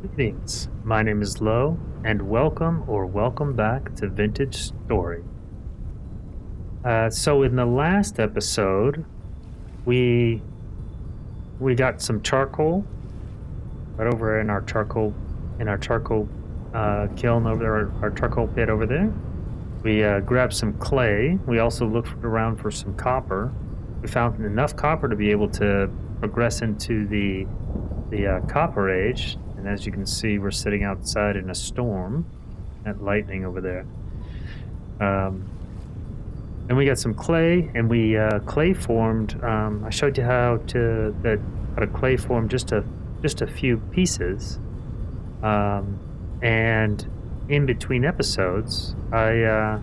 Greetings, my name is Lo, and welcome back to Vintage Story. So in the last episode, we got some charcoal right over in our charcoal kiln over there, our charcoal pit over there. We grabbed some clay. We also looked around for some copper. We found enough copper to be able to progress into the Copper Age. And as you can see, we're sitting outside in a storm. That lightning over there. And we got some clay, and we clay formed. I showed you how to clay form just a few pieces. And in between episodes, I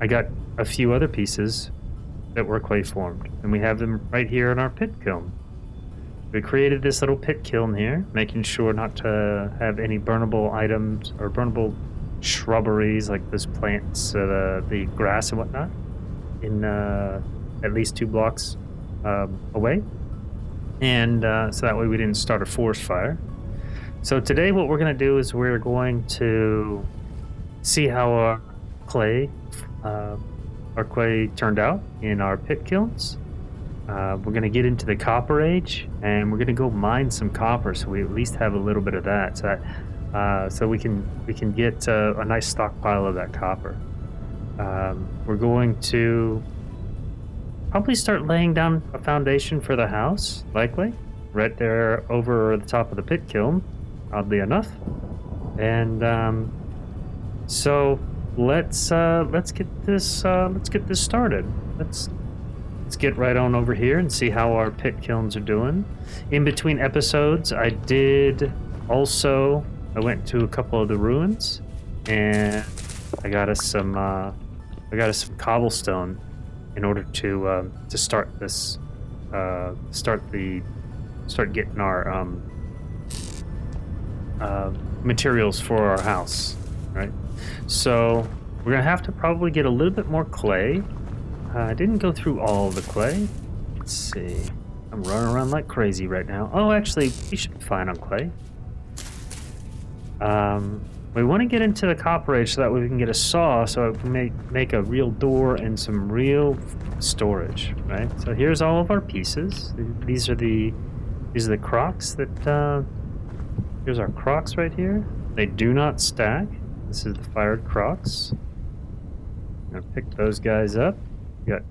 got a few other pieces that were clay formed, and we have them right here in our pit kiln. We created this little pit kiln here, making sure not to have any burnable items or burnable shrubberies like those plants, the grass and whatnot, in at least 2 blocks away. And so that way we didn't start a forest fire. So today what we're going to do is we're going to see how our clay turned out in our pit kilns. We're going to get into the Copper Age, and we're going to go mine some copper, so we at least have a little bit of that, so we can get a nice stockpile of that copper. We're going to probably start laying down a foundation for the house, likely right there over the top of the pit kiln, oddly enough. And so let's get this started. Let's get right on over here and see how our pit kilns are doing. In between episodes, I went to a couple of the ruins, and I got us some cobblestone in order to start this, start getting our materials for our house, right? So we're gonna have to probably get a little bit more clay. I didn't go through all the clay. Let's see. I'm running around like crazy right now. Oh, actually, we should be fine on clay. We want to get into the Copper Age so that way we can get a saw so we can make a real door and some real storage, right? So here's all of our pieces. These are the crocks that, here's our crocks right here. They do not stack. This is the fired crocks. I'm gonna pick those guys up. We got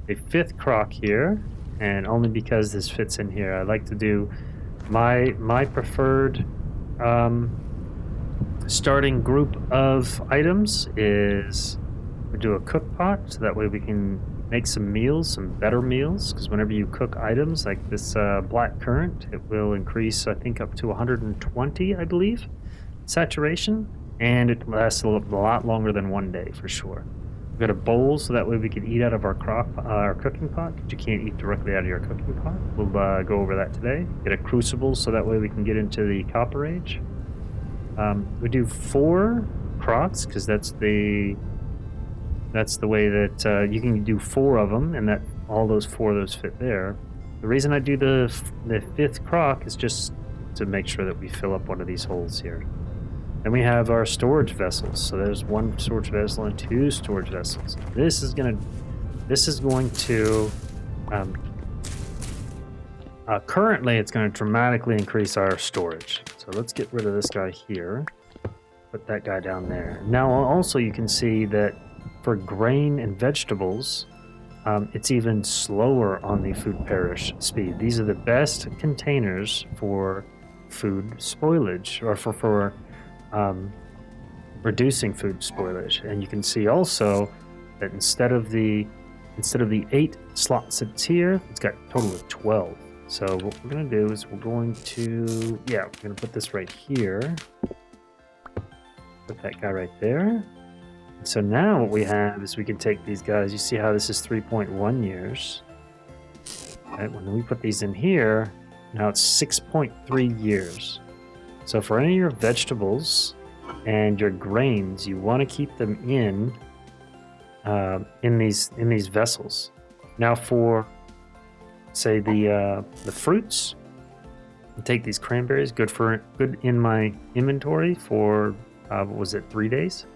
a 5th crock here, and only because this fits in here, I like to do my preferred starting group of items is we do a cook pot, so that way we can make some meals, some better meals, because whenever you cook items like this black currant, it will increase, I think, up to 120, I believe, saturation, and it lasts a lot longer than 1 day for sure. We've got a bowl so that way we can eat out of our cooking pot, because you can't eat directly out of your cooking pot. We'll go over that today. Get a crucible so that way we can get into the Copper Age. We do 4 crocks because that's the way that you can do 4 of them, and that all those 4 of those fit there. The reason I do the 5th crock is just to make sure that we fill up one of these holes here. Then we have our storage vessels. So there's 1 storage vessel and 2 storage vessels. This is going to currently it's going to dramatically increase our storage. So let's get rid of this guy here. Put that guy down there. Now also you can see that for grain and vegetables, it's even slower on the food perish speed. These are the best containers for food spoilage, or for reducing food spoilage. And you can see also that instead of the 8 slots that's here, it's got a total of 12. So what we're going to do is we're going to put this right here. Put that guy right there. And so now what we have is we can take these guys. You see how this is 3.1 years. Right, when we put these in here, now it's 6.3 years. So for any of your vegetables and your grains, you want to keep them in these vessels. Now for say the fruits, Take these cranberries, good in my inventory for what was it, 3 days?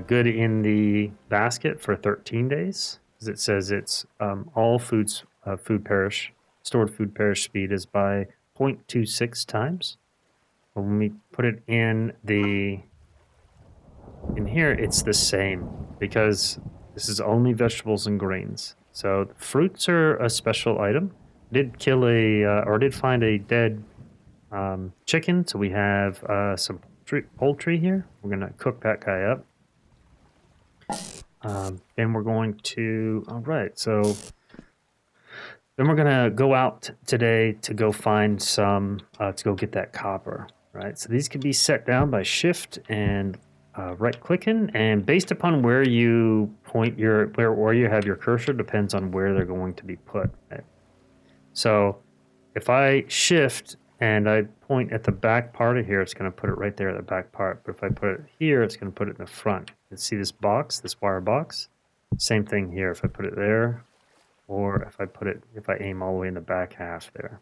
Good in the basket for 13 days, because it says it's all foods stored food perish speed is by 0.26 times. But when we put it in here, it's the same because this is only vegetables and grains. So fruits are a special item. Did find a dead chicken, so we have some poultry here. We're gonna cook that guy up. Then we're going to, all right, so then we're gonna go out today to go find some, to go get that copper, right? So these can be set down by shift and right clicking, and based upon where you point where you have your cursor depends on where they're going to be put. Right? So if I shift and I point at the back part of here, it's going to put it right there at the back part. But if I put it here, it's going to put it in the front. You see this box, this wire box? Same thing here. If I put it there, or if I aim all the way in the back half there.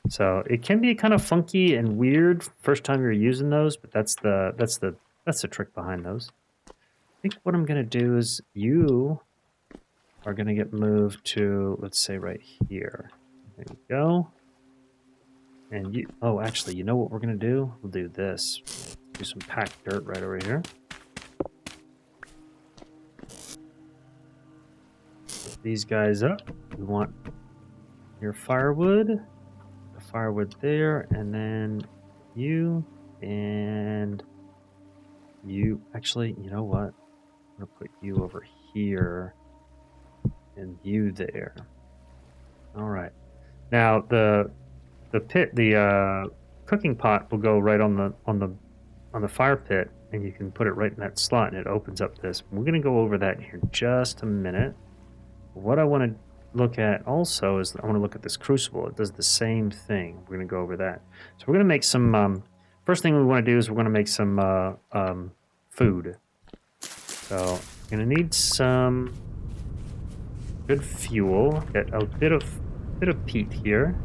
So it can be kind of funky and weird first time you're using those, but that's the trick behind those. I think what I'm going to do is you are going to get moved to, let's say right here. There you go. And actually, you know what we're going to do? We'll do this. Do some packed dirt right over here. Put these guys up. We want your firewood. The firewood there, and then you and you. Actually, you know what? I'm going to put you over here and you there. All right. Now the cooking pot will go right on the fire pit, and you can put it right in that slot, and it opens up this. We're going to go over that here in just a minute. What I want to look at also is I want to look at this crucible. It does the same thing. We're going to go over that. So we're going to make some. First thing we want to do is we're going to make some food. So we're going to need some good fuel. Get a bit of peat here.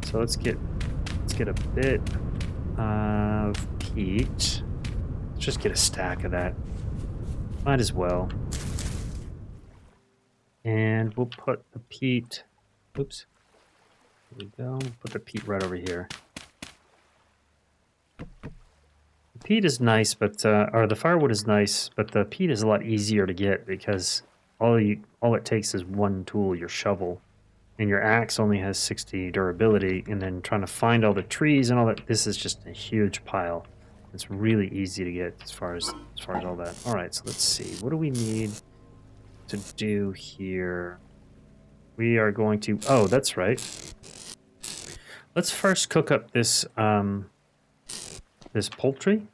So let's get a bit of peat. Let's just get a stack of that. Might as well. And we'll put the peat. Oops. There we go. Put the peat right over here. The peat is nice, but or the firewood is nice, but the peat is a lot easier to get because all it takes is one tool, your shovel. And your axe only has 60 durability, and then trying to find all the trees and all that, this is just a huge pile. It's really easy to get as far as all that. All right, so let's see. What do we need to do here? We are going to, oh, that's right. Let's first cook up this this poultry.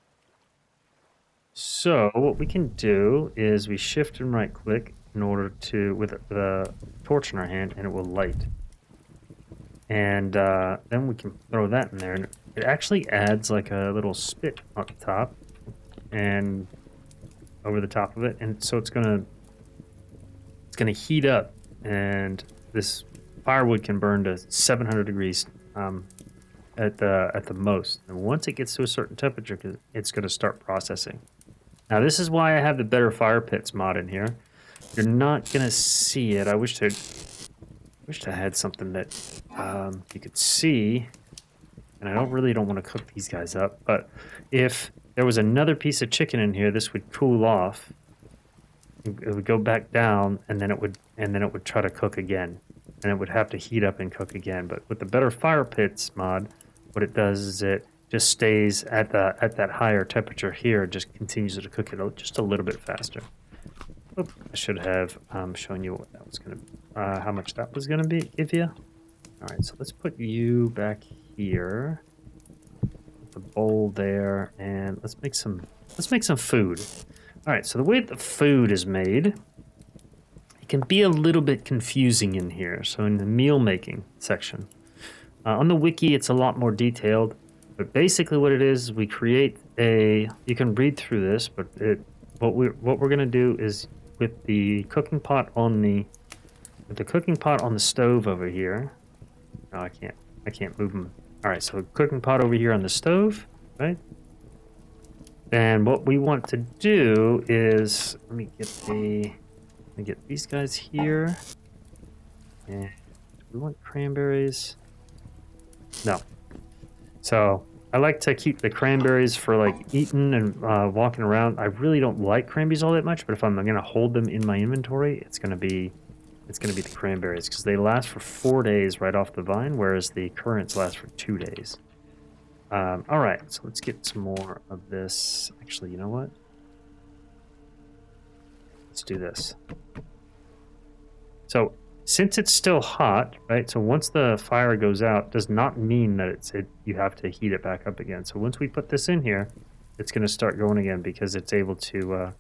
So what we can do is we shift and right click in order to, with the torch in our hand, and it will light. And then we can throw that in there, and it actually adds like a little spit on the top and over the top of it, and so it's gonna heat up, and this firewood can burn to 700 degrees at the most. And once it gets to a certain temperature, it's gonna start processing. Now this is why I have the Better Fire Pits mod in here. You're not gonna see it. I wish I had something that you could see, and I don't want to cook these guys up. But if there was another piece of chicken in here, this would cool off. It would go back down, and then it would try to cook again, and it would have to heat up and cook again. But with the Better Fire Pits mod, what it does is it just stays at that higher temperature here, and just continues to cook it just a little bit faster. Oop, I should have shown you what that was going to, how much that was going to give you. All right, so let's put you back here, put the bowl there, and let's make some food. All right, so the way the food is made, it can be a little bit confusing in here. So in the meal making section, on the wiki, it's a lot more detailed. But basically, what it is, we create a. You can read through this, but what we're going to do is with the cooking pot on the stove over here. No, I can't I can't move them. All right, so cooking pot over here on the stove, right? And what we want to do is, let me get these guys here. And do we want cranberries? No. So I like to keep the cranberries for like eating and walking around. I really don't like cranberries all that much, but if I'm gonna hold them in my inventory, it's gonna be the cranberries because they last for 4 days right off the vine, whereas the currants last for 2 days. All right, so let's get some more of this. Actually, you know what? Let's do this. So since it's still hot, right? So once the fire goes out, does not mean that you have to heat it back up again. So once we put this in here, it's going to start going again because it's able to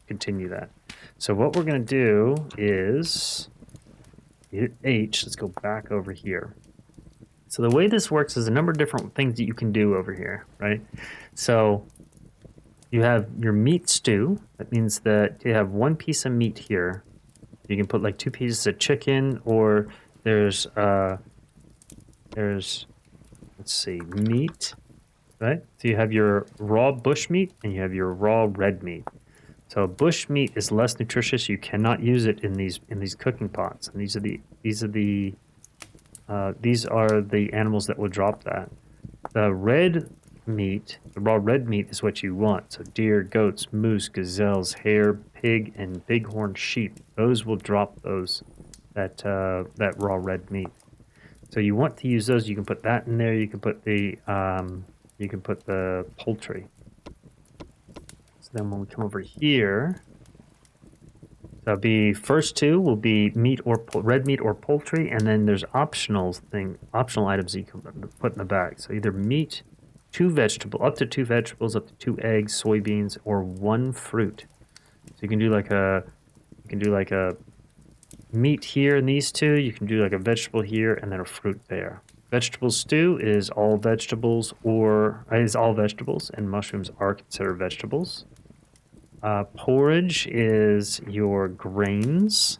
continue that. So what we're going to do is hit H. Let's go back over here. So the way this works is a number of different things that you can do over here, right? So you have your meat stew. That means that you have one piece of meat here. You can put like 2 pieces of chicken, or there's let's see, meat, right? So you have your raw bush meat and you have your raw red meat. So bush meat is less nutritious. You cannot use it in these cooking pots. And these are the animals that will drop that. The red meat, the raw red meat, is what you want. So deer, goats, moose, gazelles, hare, pig, and bighorn sheep. Those will drop that raw red meat. So you want to use those. You can put that in there. You can put the poultry. So then when we come over here, that'll be first 2 will be meat or red meat or poultry, and then there's optional items that you can put in the bag. So either meat, up to 2 vegetables, up to 2 eggs, soybeans, or 1 fruit. So you can do like a meat here in these 2. You can do like a vegetable here and then a fruit there. Vegetable stew is all vegetables, and mushrooms are considered vegetables. Porridge is your grains.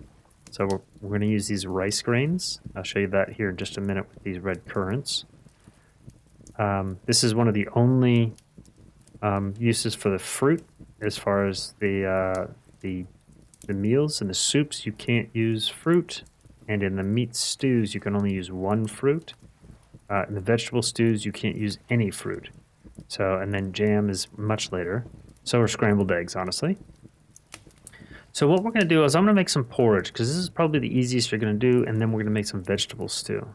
So we're going to use these rice grains. I'll show you that here in just a minute with these red currants. This is one of the only uses for the fruit as far as the meals and the soups. You can't use fruit, and in the meat stews you can only use 1 fruit. In the vegetable stews you can't use any fruit. So, and then jam is much later. So are scrambled eggs, honestly. So what we're going to do is I'm going to make some porridge because this is probably the easiest you're going to do, and then we're going to make some vegetable stew.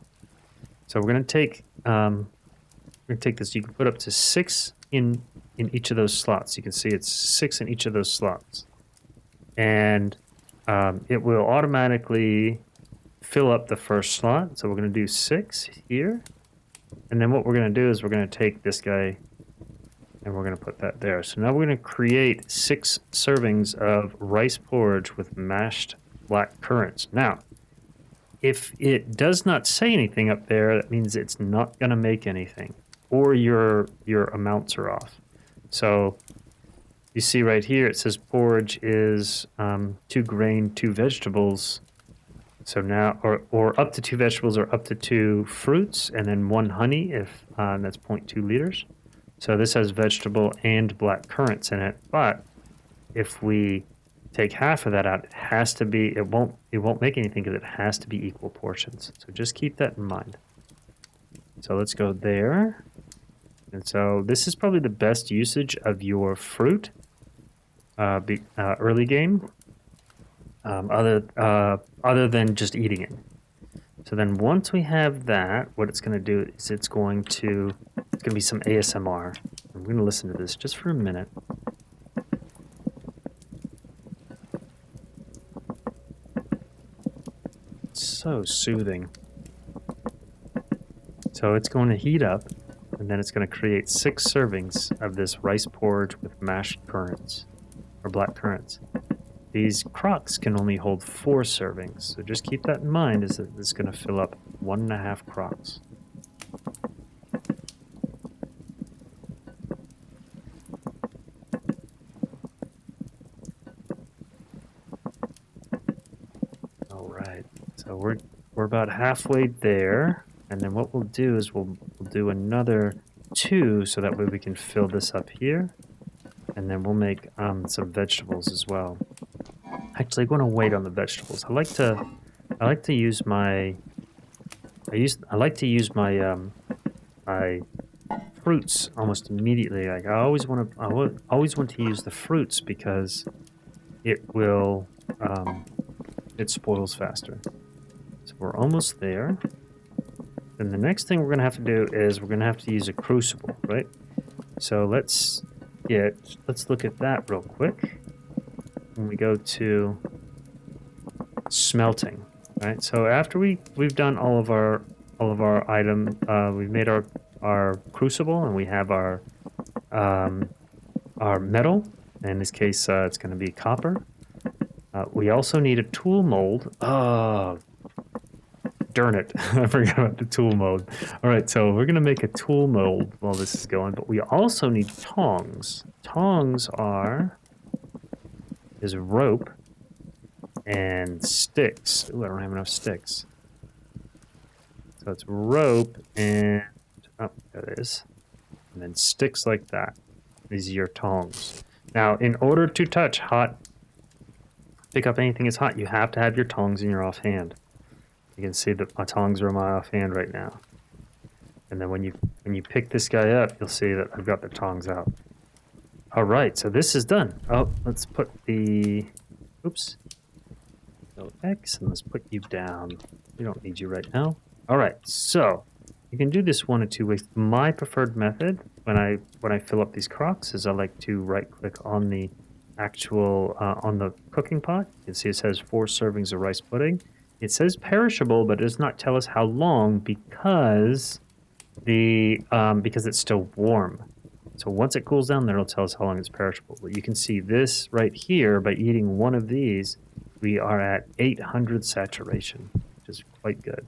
So we're going to take this. You can put up to 6 in each of those slots. You can see it's 6 in each of those slots, and it will automatically fill up the first slot. So we're going to do 6 here, and then what we're going to do is we're going to take this guy and we're going to put that there. So now we're going to create 6 servings of rice porridge with mashed black currants. Now, if it does not say anything up there, that means it's not going to make anything, or your amounts are off. So you see right here, it says porridge is 2 grain, 2 vegetables. So now, or up to 2 vegetables or up to 2 fruits, and then 1 honey, if that's 0.2 liters. So this has vegetable and black currants in it, but if we take half of that out, it has to be, it won't make anything because it has to be equal portions. So just keep that in mind. So let's go there. And so this is probably the best usage of your fruit early game, other than just eating it. So then once we have that, what it's going to do is it's going to be some ASMR. I'm going to listen to this just for a minute. It's so soothing. So it's going to heat up, and then it's going to create 6 servings of this rice porridge with mashed currants, or black currants. These crocks can only hold 4 servings, so just keep that in mind, is that it's going to fill up 1.5 crocks. All right, so we're we're about halfway there. And then what we'll do is we'll do another 2 so that way we can fill this up here. And then we'll make some vegetables as well. Actually, I'm going to wait on the vegetables. I like to use my my fruits almost immediately. Like I always want to use the fruits because it will it spoils faster. So we're almost there. Then the next thing we're going to have to do is we're going to have to use a crucible, right? So let's look at that real quick. When we go to smelting, right? So after we've done all of our item, we've made our crucible and we have our metal. In this case, it's going to be copper. We also need a tool mold. Oh, darn it. I forgot about the tool mold. All right, so we're going to make a tool mold while this is going, but we also need tongs. Tongs is rope and sticks. Ooh, I don't have enough sticks. So it's rope and, oh, there it is. And then sticks like that. These are your tongs. Now, in order to touch hot, pick up anything that's hot, you have to have your tongs in your offhand. You can see that my tongs are in my offhand right now. And then when you pick this guy up, you'll see that I've got the tongs out. All right, so this is done. Oh, let's put the, oops. Go X, and let's put you down. We don't need you right now. All right, so you can do this one of two ways. My preferred method when I fill up these crocks is I like to right-click on the actual on the cooking pot. You can see it says 4 servings of rice pudding. It says perishable, but it does not tell us how long because it's still warm. So once it cools down, then it'll tell us how long it's perishable. But you can see this right here by eating one of these, we are at 800 saturation, which is quite good.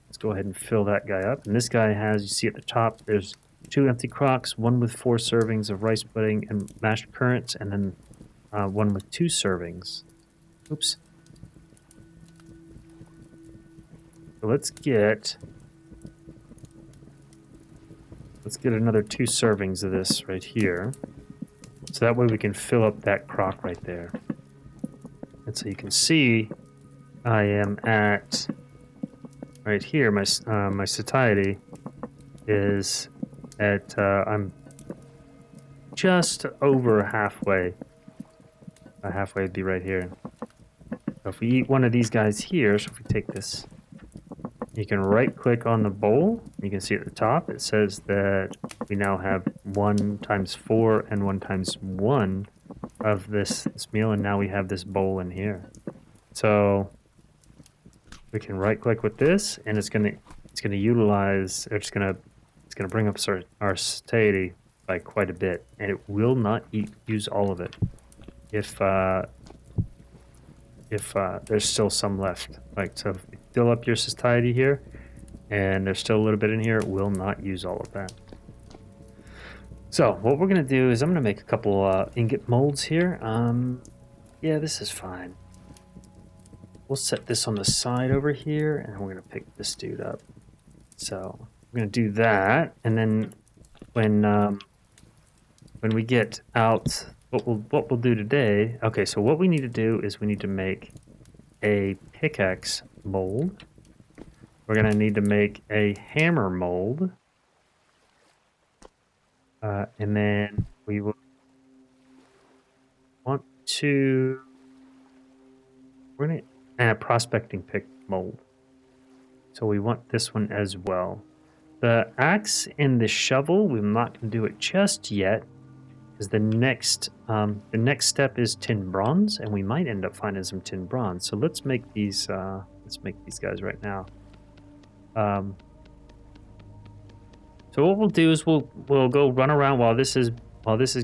Let's go ahead and fill that guy up. And this guy has, you see at the top, there's 2 empty crocks, one with 4 servings of rice pudding and mashed currants, and then one with 2 servings. Oops. So let's get another 2 servings of this right here. So that way we can fill up that crock right there. And so you can see I am at, right here, my satiety is at, I'm just over halfway. Halfway would be right here. So if we eat one of these guys here, so if we take this, you can right click on the bowl. You can see at the top it says that we now have 1 times 4 and 1 times 1 of this meal, and now we have this bowl in here. So we can right click with this, and it's gonna utilize, it's gonna bring up our satiety by quite a bit, and it will not use all of it if there's still some left. Like, so if you fill up your satiety here and there's still a little bit in here, it will not use all of that. So what we're gonna do is I'm gonna make a couple ingot molds here. Yeah, this is fine. We'll set this on the side over here, and we're gonna pick this dude up. So we're gonna do that, and then when we get out, what we'll do today. Okay, so what we need to do is we need to make a pickaxe mold. We're gonna need to make a hammer mold, and then we will want to. We're gonna add a prospecting pick mold. So we want this one as well. The axe and the shovel, we're not gonna do it just yet, because the next step is tin bronze, and we might end up finding some tin bronze. So let's make these guys right now. So what we'll do is we'll go run around while this is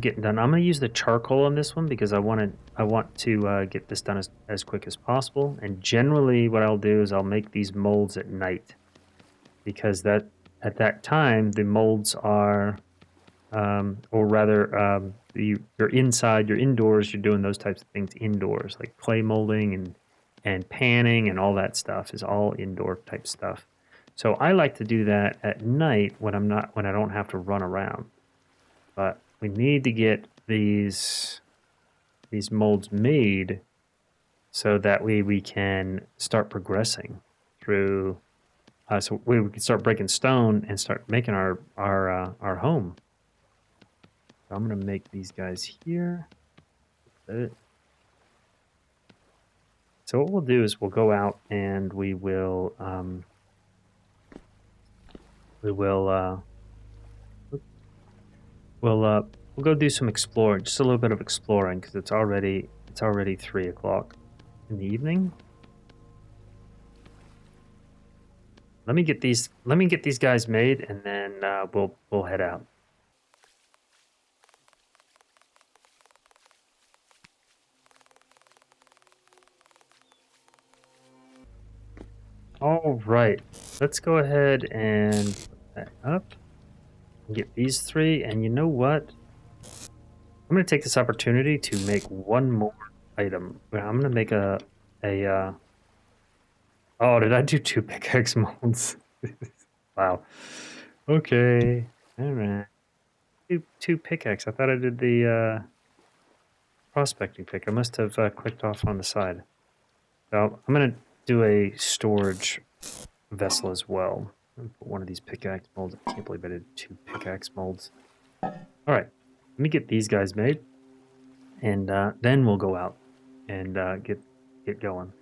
getting done. I'm gonna use the charcoal on this one because I want to get this done as quick as possible. And generally, what I'll do is I'll make these molds at night, because at that time the molds are, or rather, you're inside, you're indoors, you're doing those types of things indoors, like clay molding and and panning and all that stuff is all indoor type stuff. So I like to do that at night when I don't have to run around. But we need to get these molds made so that way we can start progressing through. So we can start breaking stone and start making our home. So I'm gonna make these guys here. So what we'll do is we'll go out and we'll go do some exploring, just a little bit of exploring, because it's already 3 o'clock in the evening. Let me get these guys made, and then we'll head out. All right, let's go ahead and put that up. Get these 3, and you know what? I'm going to take this opportunity to make one more item. I'm going to make a oh, did I do 2 pickaxe molds? Wow. Okay. All right. Two pickaxe. I thought I did the prospecting pick. I must have clicked off on the side. So I'm going to do a storage vessel as well. I'm going to put one of these pickaxe molds. I can't believe I did 2 pickaxe molds. All right. Let me get these guys made, and then we'll go out and get going.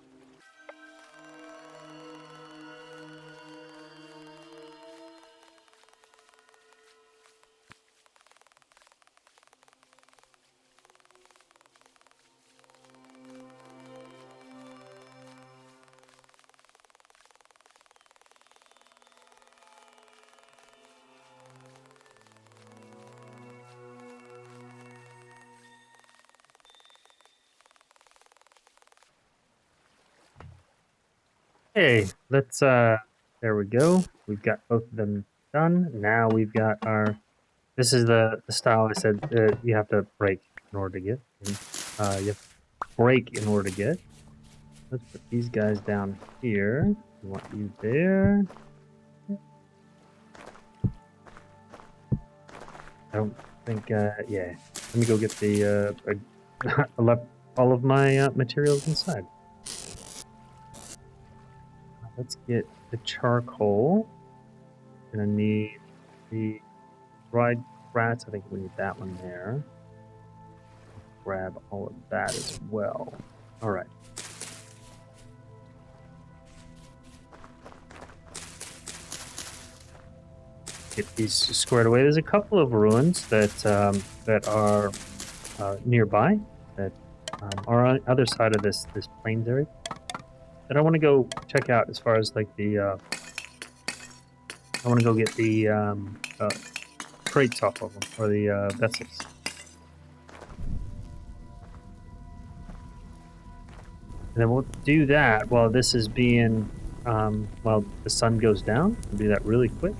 Hey, let's there we go. We've got both of them done. Now we've got our, this is the style I said you have to break in order to get. You have to break in order to get. Let's put these guys down here. We want you there. I don't think, yeah. Let me go get the, I left all of my materials inside. Let's get the charcoal. Gonna need the dried grass. I think we need that one there. Grab all of that as well. All right. Get these squared away. There's a couple of ruins that are nearby that are on the other side of this plains area that I want to go check out as far as like the I want to go get the crates off of them, or the vessels. And then we'll do that while this is being while the sun goes down. We'll do that really quick,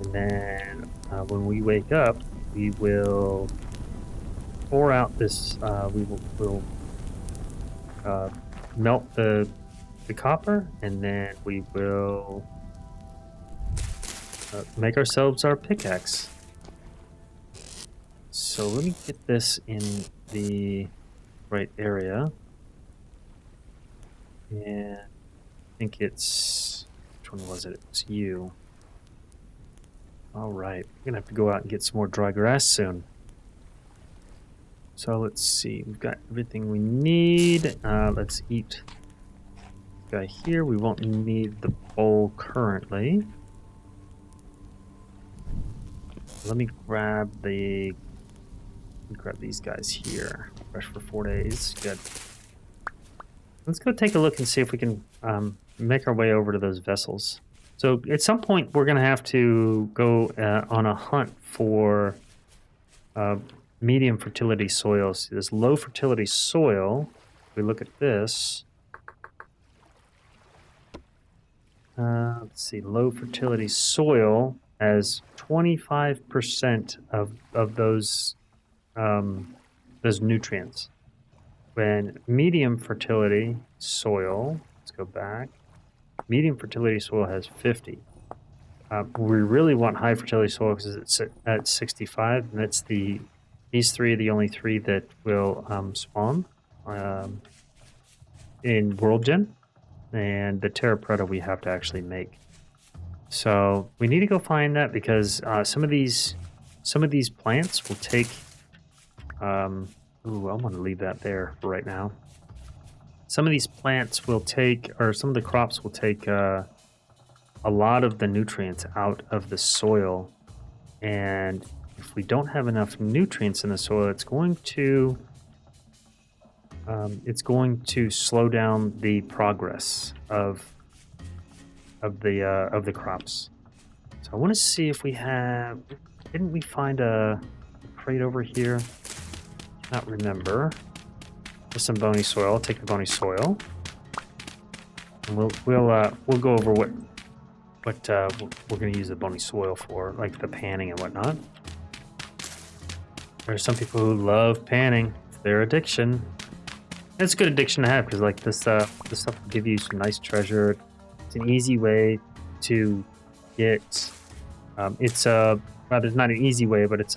and then when we wake up, we will pour out this. We'll melt the copper, and then we will make ourselves our pickaxe. So let me get this in the right area. And I think it's, which one was it? It was you. All right, we're gonna have to go out and get some more dry grass soon. So let's see, we've got everything we need. Let's eat this guy here. We won't need the bowl currently. Let me grab these guys here. Fresh for 4 days. Good. Let's go take a look and see if we can make our way over to those vessels. So at some point, we're going to have to go on a hunt for medium fertility soils. This low fertility soil, if we look at this, let's see, low fertility soil has 25% of those nutrients. when medium fertility soil, let's go back. Medium fertility soil has 50. We really want high fertility soil because it's at 65, and that's these three are the only three that will spawn in World Gen, and the Terra Preta we have to actually make. So we need to go find that because some of these plants will take. Ooh, I'm going to leave that there for right now. Some of these plants will take, or some of the crops will take a lot of the nutrients out of the soil, and if we don't have enough nutrients in the soil, it's going to slow down the progress of the crops. So I want to see if we have. Didn't we find a crate over here? Not remember. There's some bony soil. I'll take the bony soil, and we'll go over what we're going to use the bony soil for, like the panning and whatnot. There are some people who love panning. It's their addiction. It's a good addiction to have because like this stuff will give you some nice treasure. It's an easy way to get. It's not an easy way, but it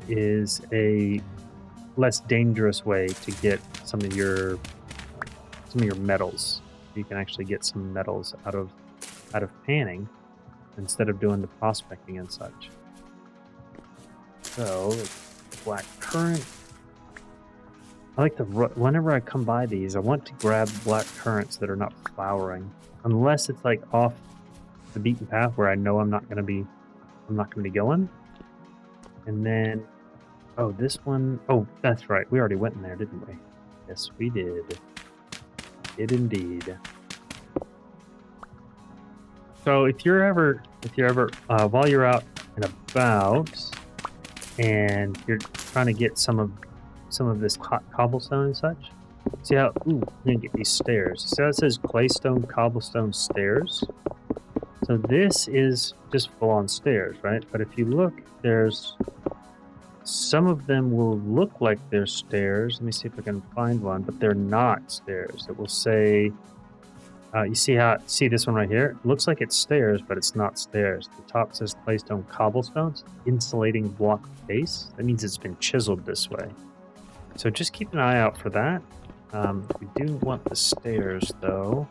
is a less dangerous way to get some of your metals. You can actually get some metals out of panning instead of doing the prospecting and such. So, black currant. I like whenever I come by these, I want to grab black currants that are not flowering, unless it's like off the beaten path where I know I'm not going to be going. And then, oh, this one, oh, that's right. We already went in there, didn't we? Yes, we did. Did indeed. So if you're ever, while you're out and about, and you're trying to get some of this cobblestone and such, see how? Ooh, you can get these stairs. See how it says claystone, cobblestone, stairs? So this is just full-on stairs, right? But if you look, there's some of them will look like they're stairs. Let me see if I can find one, but they're not stairs. It will say, you see this one right here? It looks like it's stairs, but it's not stairs. The top says claystone cobblestones, insulating block base. That means it's been chiseled this way. So just keep an eye out for that. We do want the stairs though.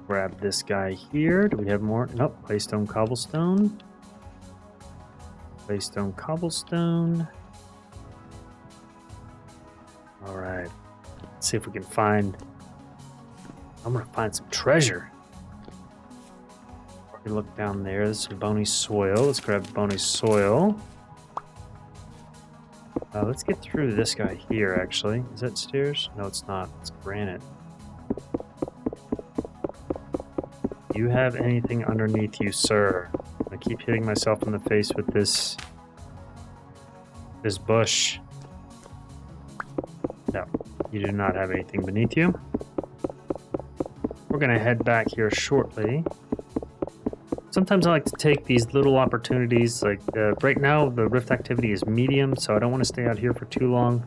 Grab this guy here. Do we have more? Nope. Claystone cobblestone. Claystone cobblestone. All right. Let's see if we can find. I'm gonna find some treasure. We look down there. There's some bony soil. Let's grab the bony soil. Let's get through this guy here. Actually, is that stairs? No, it's not. It's granite. Do you have anything underneath you, sir? I keep hitting myself in the face with this bush. No, you do not have anything beneath you. We're going to head back here shortly. Sometimes I like to take these little opportunities. Like right now, the rift activity is medium, so I don't want to stay out here for too long.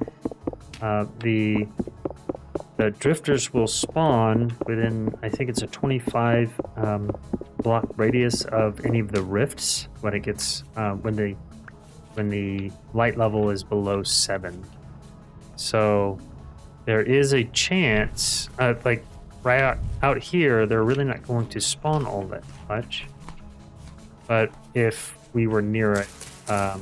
The drifters will spawn within, I think it's a 25 block radius of any of the rifts when it gets when the light level is below 7. So there is a chance, like right out here, they're really not going to spawn all that much. But if we were near a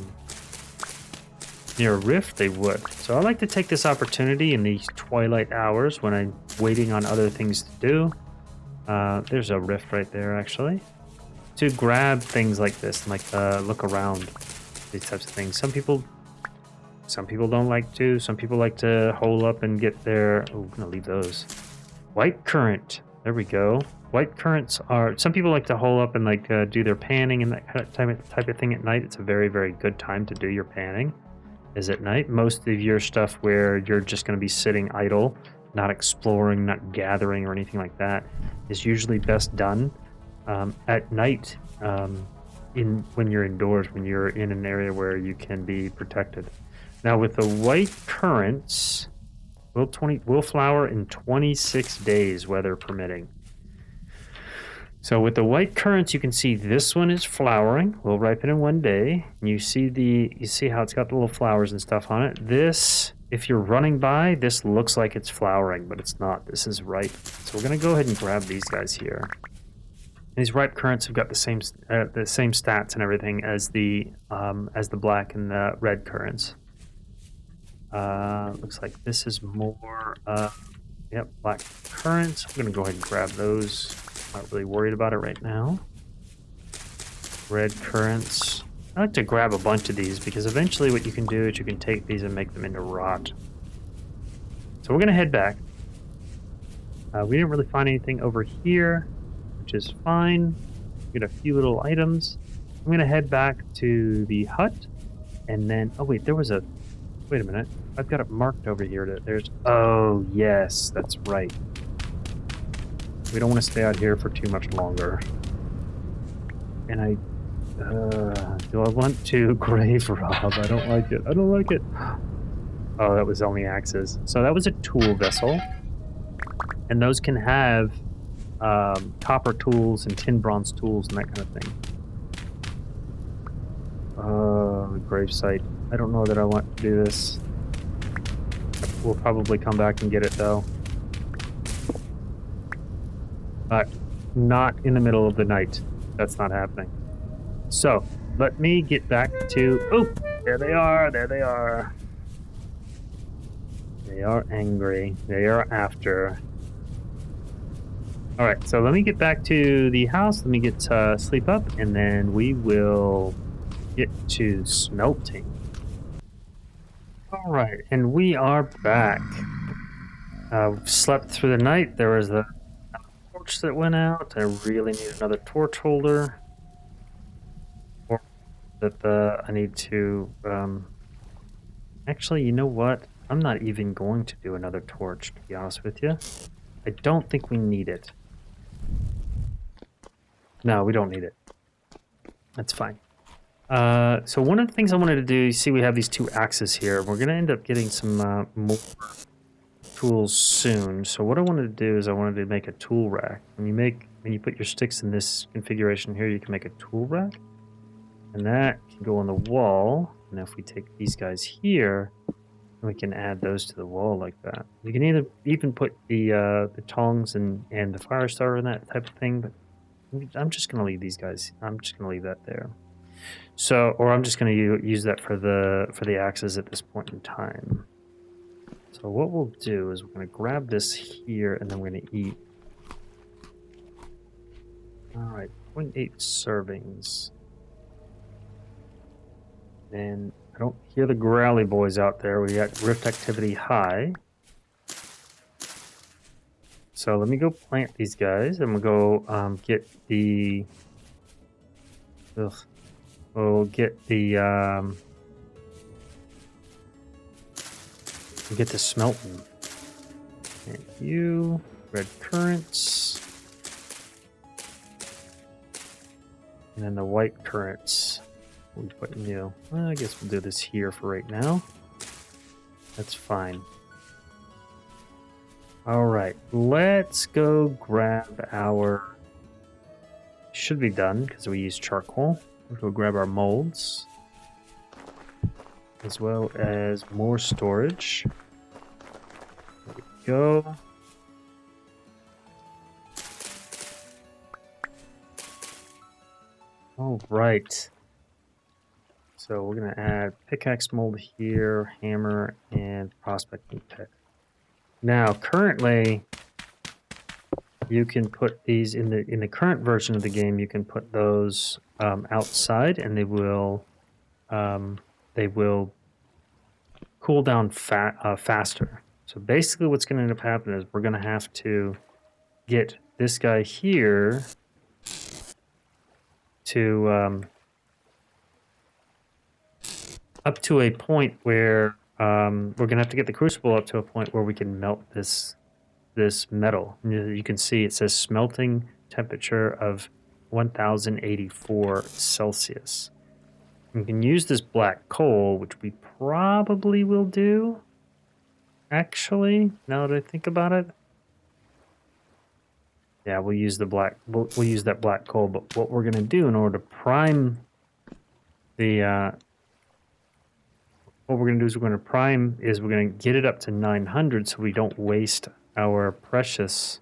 rift, they would. So I like to take this opportunity in these twilight hours when I'm waiting on other things to do. There's a rift right there, actually. To grab things like this, and like look around, these types of things. Some people don't like to. Some people like to hole up and get their. Oh, I'm gonna leave those. White currant. There we go. White currants are. Some people like to hole up and like do their panning and that kind of type of thing at night. It's a very, very good time to do your panning. Is at night. Most of your stuff where you're just going to be sitting idle, not exploring, not gathering or anything like that, is usually best done at night. when you're indoors, when you're in an area where you can be protected. Now with the white currants, will flower in 26 days, weather permitting. So with the white currants, you can see this one is flowering. Will ripen in 1 day. And you see how it's got the little flowers and stuff on it. This, if you're running by, this looks like it's flowering, but it's not. This is ripe. So we're gonna go ahead and grab these guys here. These ripe currants have got the same stats and everything as the black and the red currants. Looks like this is more. Yep, black currants. I'm gonna go ahead and grab those. Not really worried about it right now. Red currants. I like to grab a bunch of these because eventually what you can do is you can take these and make them into rot. So we're gonna head back. We didn't really find anything over here, which is fine. Get a few little items. I'm gonna head back to the hut, and then oh wait, wait a minute. I've got it marked over here. Oh yes, that's right. We don't want to stay out here for too much longer. And do I want to grave rob? I don't like it. I don't like it. Oh, that was only axes. So that was a tool vessel. And those can have copper tools and tin bronze tools and that kind of thing. Grave site. I don't know that I want to do this. We'll probably come back and get it though. But not in the middle of the night. That's not happening. So, let me get back to... Oh, there they are. There they are. They are angry. They are after. Alright, so let me get back to the house. Let me get sleep up, and then we will get to smelting. Alright, and we are back. Slept through the night. There was a torch that went out. I really need another torch holder. Or that I need to... Actually, you know what? I'm not even going to do another torch, to be honest with you. I don't think we need it. No, we don't need it. That's fine. So one of the things I wanted to do, you see we have these two axes here. We're going to end up getting some more tools soon. So what I wanted to do is I wanted to make a tool rack. When you put your sticks in this configuration here, you can make a tool rack. And that can go on the wall. And if we take these guys here, we can add those to the wall like that. You can even put the tongs and the fire starter and that type of thing, but I'm just going to leave these guys. I'm just going to leave that there. So, or I'm just going to use that for the axes at this point in time. So what we'll do is we're going to grab this here, and then we're going to eat. All right, 0.8 servings. And I don't hear the growly boys out there. We got rift activity high. So let me go plant these guys, and we'll go get the... We'll get the... We'll get the smelting. And you, red currants. And then the white currants. We'll put in you. Well, I guess we'll do this here for right now. That's fine. Alright, let's go grab our... Should be done, because we use charcoal. We'll go grab our molds. As well as more storage. There we go. Alright. So we're going to add pickaxe mold here, hammer, and prospecting pick. Now, currently, you can put these in the current version of the game. You can put those outside, and they will cool down faster. So basically, what's going to end up happening is we're going to have to get this guy here to up to a point where we're going to have to get the crucible up to a point where we can melt this metal. You can see it says smelting temperature of 1084 Celsius. You can use this black coal, which we probably will do. Actually, now that I think about it, yeah, we'll use the black. We'll use that black coal. But what we're gonna do in order to prime the what we're gonna do is we're gonna get it up to 900 so we don't waste our precious.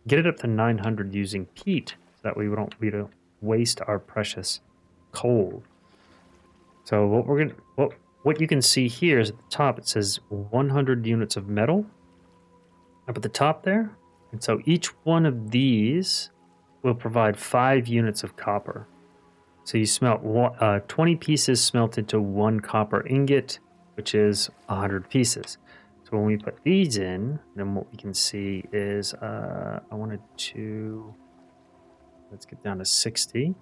Get it up to 900 using peat, so that way we don't waste our precious coal. So what you can see here is at the top it says 100 units of metal up at the top there. And so each one of these will provide 5 units of copper. So you smelt 20 pieces smelt into 1 copper ingot, which is 100 pieces. So when we put these in, then what we can see is let's get down to 60.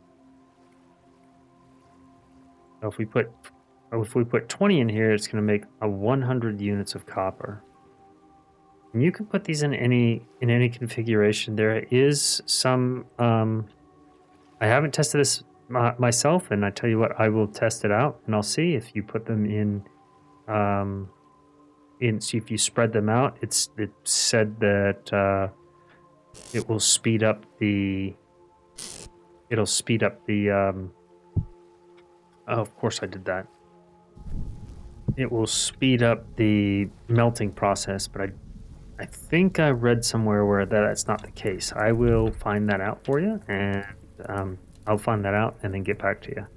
So if we put 20 in here, it's going to make 100 units of copper. And you can put these in any configuration. There is some. I haven't tested this myself, and I tell you what, I will test it out, and I'll see if you put them in. See if you spread them out. It said that it will speed up the. It'll speed up the. Oh, of course I did that. It will speed up the melting process, but I think I read somewhere where that's not the case. I will find that out for you, and I'll find that out and then get back to you.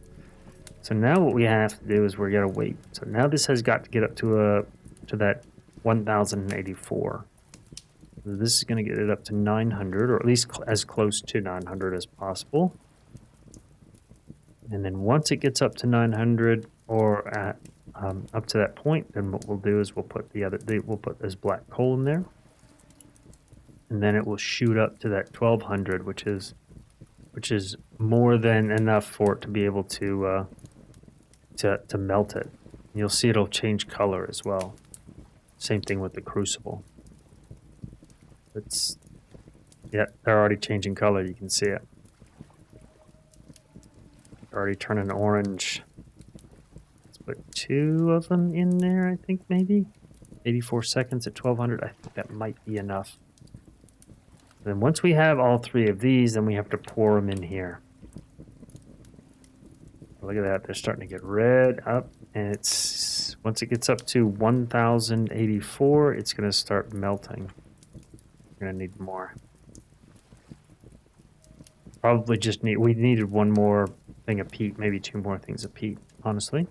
So now what we have to do is we're gonna wait. So now this has got to get up to that 1084. So this is gonna get it up to 900, or at least as close to 900 as possible. And then once it gets up to 900 or at up to that point, then what we'll do is we'll put this black coal in there, and then it will shoot up to that 1200, which is more than enough for it to be able to melt it. You'll see it'll change color as well. Same thing with the crucible. They're already changing color. You can see it. Already turning orange. Let's put 2 of them in there, I think, maybe. 84 seconds at 1200. I think that might be enough. Then once we have all 3 of these, then we have to pour them in here. Look at that. They're starting to get red up. And once it gets up to 1084, it's going to start melting. We're going to need more. Probably we needed 1 more thing of peat, maybe 2 more things of peat, honestly.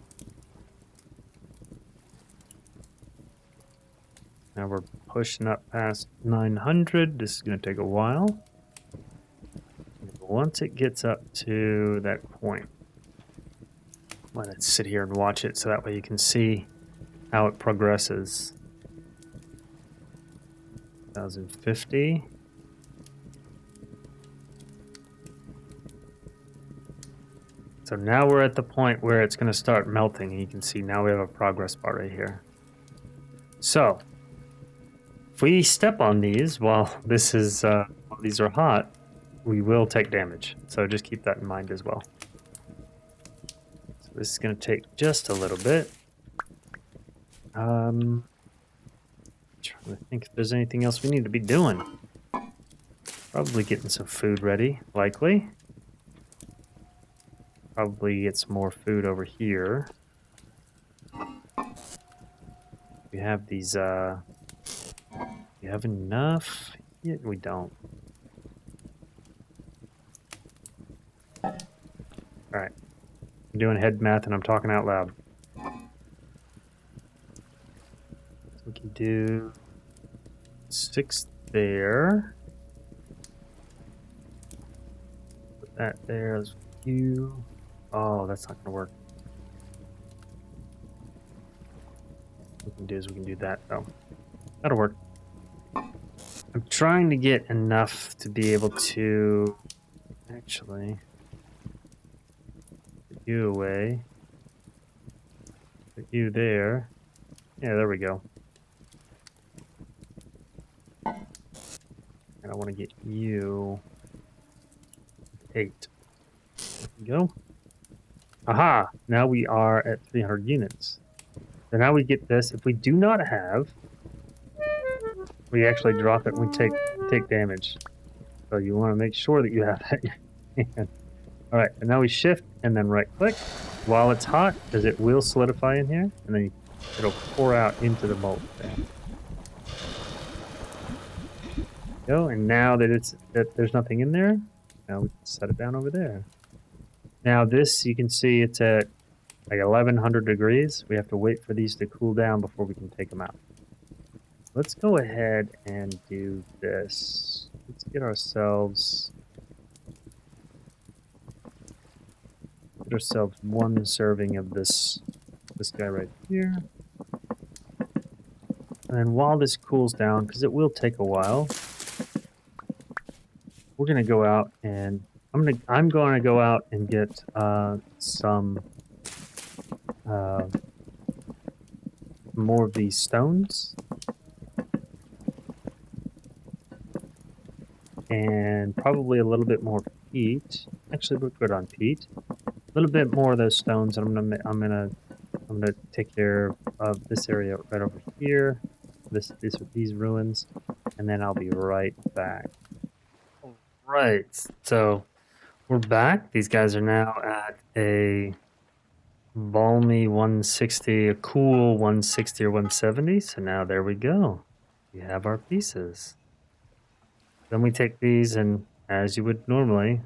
Now we're pushing up past 900. This is going to take a while. Once it gets up to that point, let's sit here and watch it so that way you can see how it progresses. 1050. So now we're at the point where it's going to start melting, and you can see now we have a progress bar right here. So if we step on these while these are hot, we will take damage. So just keep that in mind as well. So this is going to take just a little bit. Trying to think if there's anything else we need to be doing. Probably getting some food ready, likely. Probably get some more food over here. We have these, we have enough? Yeah, we don't. Alright. I'm doing head math and I'm talking out loud. So we can do 6 there. Put that there as you. Oh, that's not gonna work. What we can do is we can do that though. That'll work. I'm trying to get enough to be able to actually put you away. Put you there. Yeah, there we go. And I want to get you 8. There we go. Aha! Now we are at 300 units. So now we get this. If we do not have, we actually drop it and we take damage. So you want to make sure that you have that in your hand. All right, and now we shift and then right click while it's hot, because it will solidify in here, and then it'll pour out into the mold there. Go, and now that there's nothing in there, now we can set it down over there. Now this, you can see it's at like 1100 degrees. We have to wait for these to cool down before we can take them out. Let's go ahead and do this. Let's get ourselves one serving of this guy right here. And then while this cools down, because it will take a while, we're gonna go out and I'm gonna go out and get some more of these stones. And probably a little bit more peat. Actually, we're good on peat. A little bit more of those stones, and I'm gonna take care of this area right over here. These ruins, and then I'll be right back. All right, so we're back. These guys are now at a balmy 160, a cool 160 or 170. So now there we go. We have our pieces. Then we take these and, as you would normally,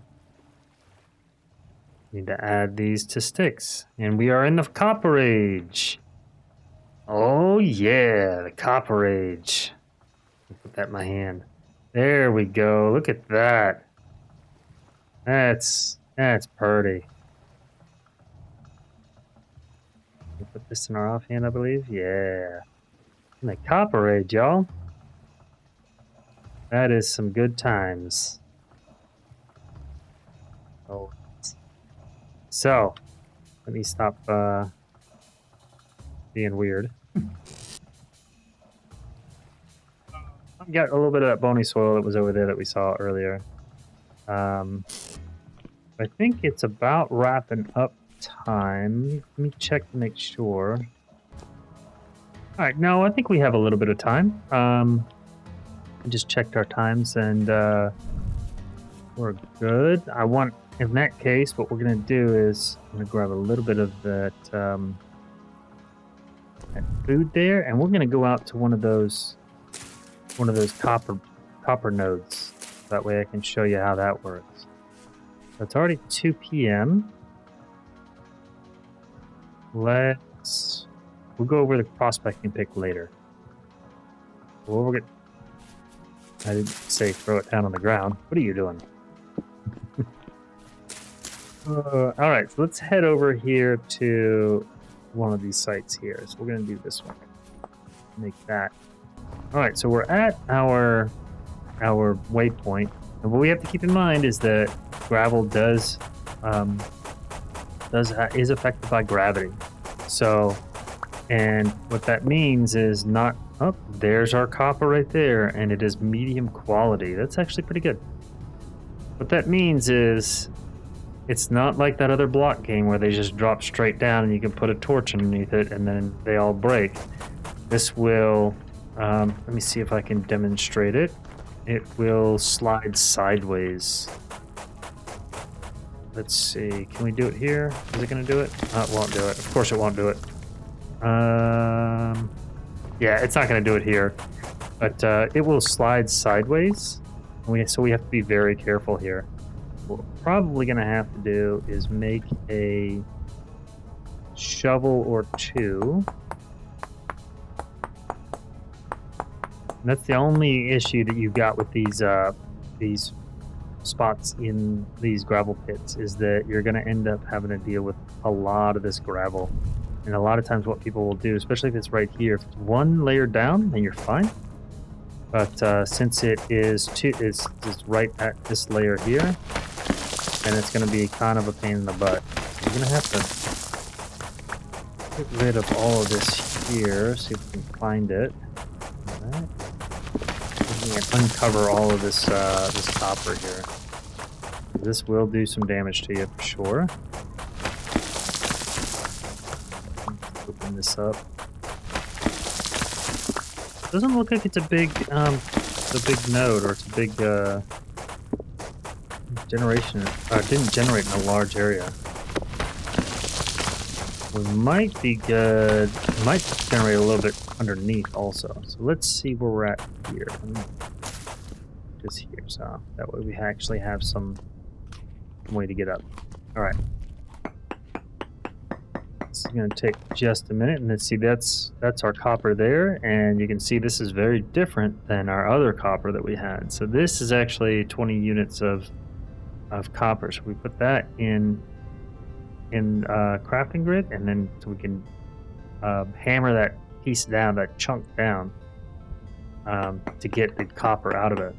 need to add these to sticks. And we are in the Copper Age. Oh yeah, the Copper Age. Put that in my hand. There we go. Look at that. That's pretty. We put this in our offhand, I believe. Yeah. In the Copper Age, y'all. That is some good times. Oh. So, let me stop being weird. I've got a little bit of that bony soil that was over there that we saw earlier. I think it's about wrapping up time. Let me check to make sure. All right, no, I think we have a little bit of time. I just checked our times and we're good. In that case, what we're gonna do is I'm gonna grab a little bit of that food there, and we're gonna go out to one of those copper nodes. That way I can show you how that works. So it's already 2 p.m. We'll go over the prospecting pick later. I didn't say throw it down on the ground. What are you doing? All right, so let's head over here to one of these sites here. So we're going to do this one. Make that. All right, so we're at our waypoint. And what we have to keep in mind is that gravel is affected by gravity. So, and what that means is not... Oh, there's our copper right there, and it is medium quality. That's actually pretty good. What that means is it's not like that other block game where they just drop straight down and you can put a torch underneath it and then they all break. This will, let me see if I can demonstrate it. It will slide sideways. Let's see, can we do it here? Is it going to do it? It won't do it. Of course it won't do it. Yeah, it's not going to do it here, but it will slide sideways. So we have to be very careful here. What we're probably going to have to do is make a shovel or two. And that's the only issue that you've got with these spots in these gravel pits, is that you're going to end up having to deal with a lot of this gravel. And a lot of times what people will do, especially if it's right here, if it's one layer down, then you're fine. But since it is right at this layer here, then it's going to be kind of a pain in the butt. So you're going to have to get rid of all of this here, see if we can find it. All right. We can uncover all of this copper here. this will do some damage to you for sure. Open this up. Doesn't look like it's a big node, or it's a big generation. It didn't generate in a large area. We might be good. We might generate a little bit underneath also. So let's see where we're at here. Just here, so that way we actually have some way to get up. All right. This is going to take just a minute, and let's see, that's our copper there, and you can see this is very different than our other copper that we had. So this is actually 20 units of copper. So we put that in crafting grid, and then so we can hammer that piece down, that chunk down, to get the copper out of it.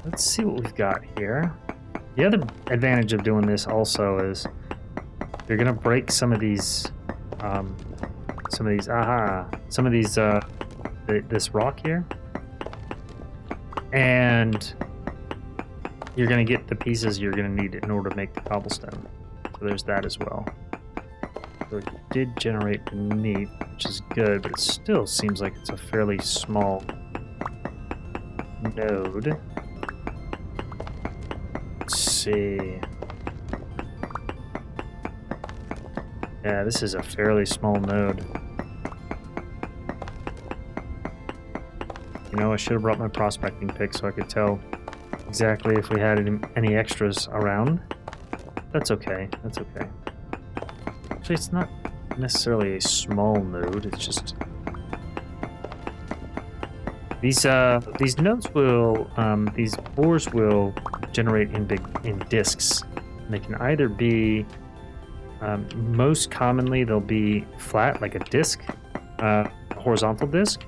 Let's see what we've got here. The other advantage of doing this also is you're gonna break some of these this rock here, and you're gonna get the pieces you're gonna need in order to make the cobblestone. So there's that as well. So it did generate the meat, which is good, but it still seems like it's a fairly small node. Let's see. Yeah, this is a fairly small node. You know, I should have brought my prospecting pick so I could tell exactly if we had any extras around. That's okay. That's okay. Actually, it's not necessarily a small node. It's just these nodes will these ores will generate in discs. And they can either be most commonly they'll be flat like a disc, a horizontal disc,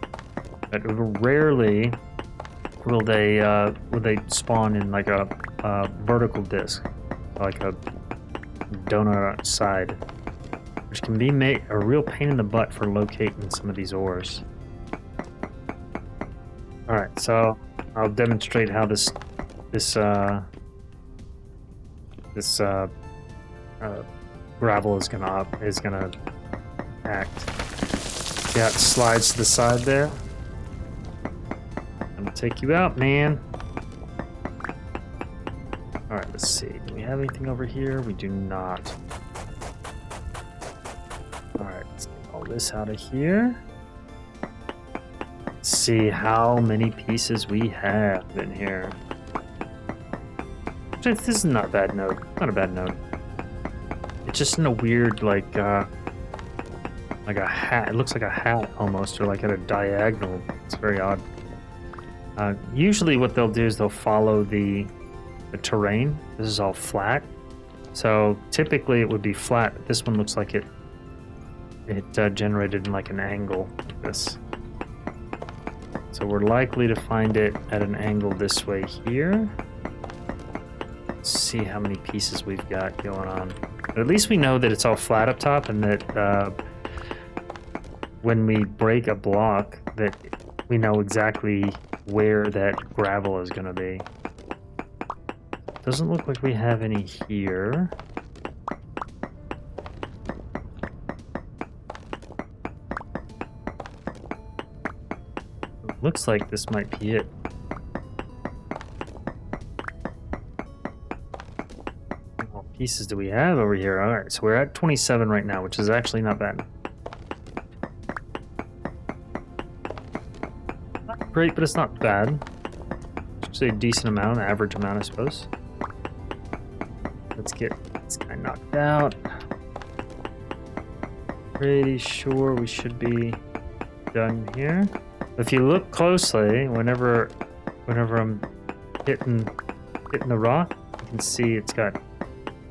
but rarely will they spawn in like a vertical disc, like a donut side, which can be a real pain in the butt for locating some of these ores. All right, so I'll demonstrate how this gravel is gonna act. See how it slides to the side there? I'm gonna take you out, man. All right, let's see. Do we have anything over here? We do not. All right, let's get all this out of here. Let's see how many pieces we have in here. This is not a bad node. Not a bad node. It's just in a weird, like a hat. It looks like a hat almost, or like at a diagonal. It's very odd. Usually what they'll do is they'll follow the terrain. This is all flat. So typically it would be flat, but this one looks like it generated in like an angle like this. So we're likely to find it at an angle this way here. Let's see how many pieces we've got going on. But at least we know that it's all flat up top, and that when we break a block, that we know exactly where that gravel is going to be. Doesn't look like we have any here. Looks like this might be it. What pieces do we have over here? All right, so we're at 27 right now, which is actually not bad. Not great, but it's not bad. Should say a decent amount, an average amount, I suppose. Let's get this guy knocked out. Pretty sure we should be done here. If you look closely, whenever I'm hitting the rock, you can see it's got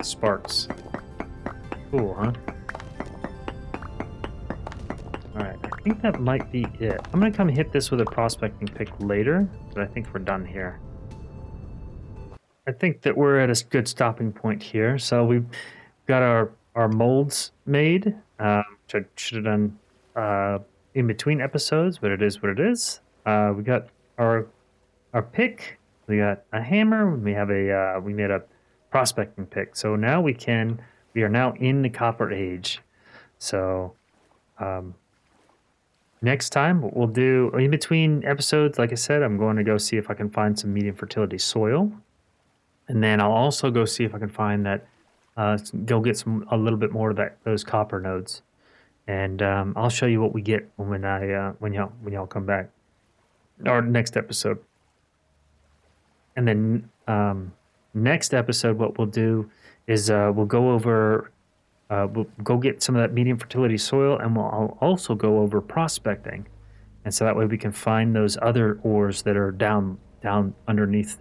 sparks. Cool, huh? Alright, I think that might be it. I'm gonna come hit this with a prospecting pick later, but I think we're done here. I think that we're at a good stopping point here. So we've got our molds made, which I should have done in between episodes, but it is what it is. We got our pick, we got a hammer, we have we made a prospecting pick. So now we are now in the copper age. So next time, what we'll do, in between episodes, like I said, I'm going to go see if I can find some medium fertility soil. And then I'll also go see if I can find that, go get a little bit more of those copper nodes. And I'll show you what we get when y'all come back, or next episode. And then next episode, what we'll do is we'll go over, we'll go get some of that medium fertility soil, and I'll also go over prospecting, and so that way we can find those other ores that are down underneath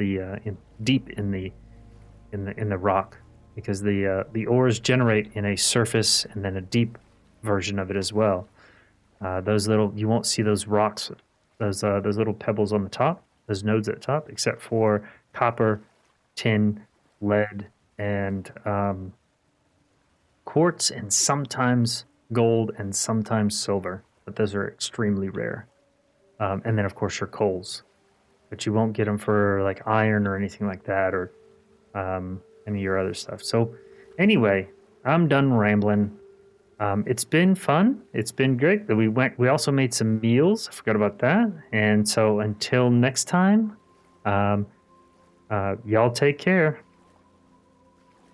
deep in the rock, because the ores generate in a surface and then a deep version of it as well. You won't see those rocks, those little pebbles on the top, those nodes at the top, except for copper, tin, lead, and quartz, and sometimes gold and sometimes silver, but those are extremely rare. And then of course your coals, but you won't get them for like iron or anything like that, or any of your other stuff. So anyway, I'm done rambling. It's been fun. It's been great. We also made some meals. I forgot about that. And so until next time, y'all take care.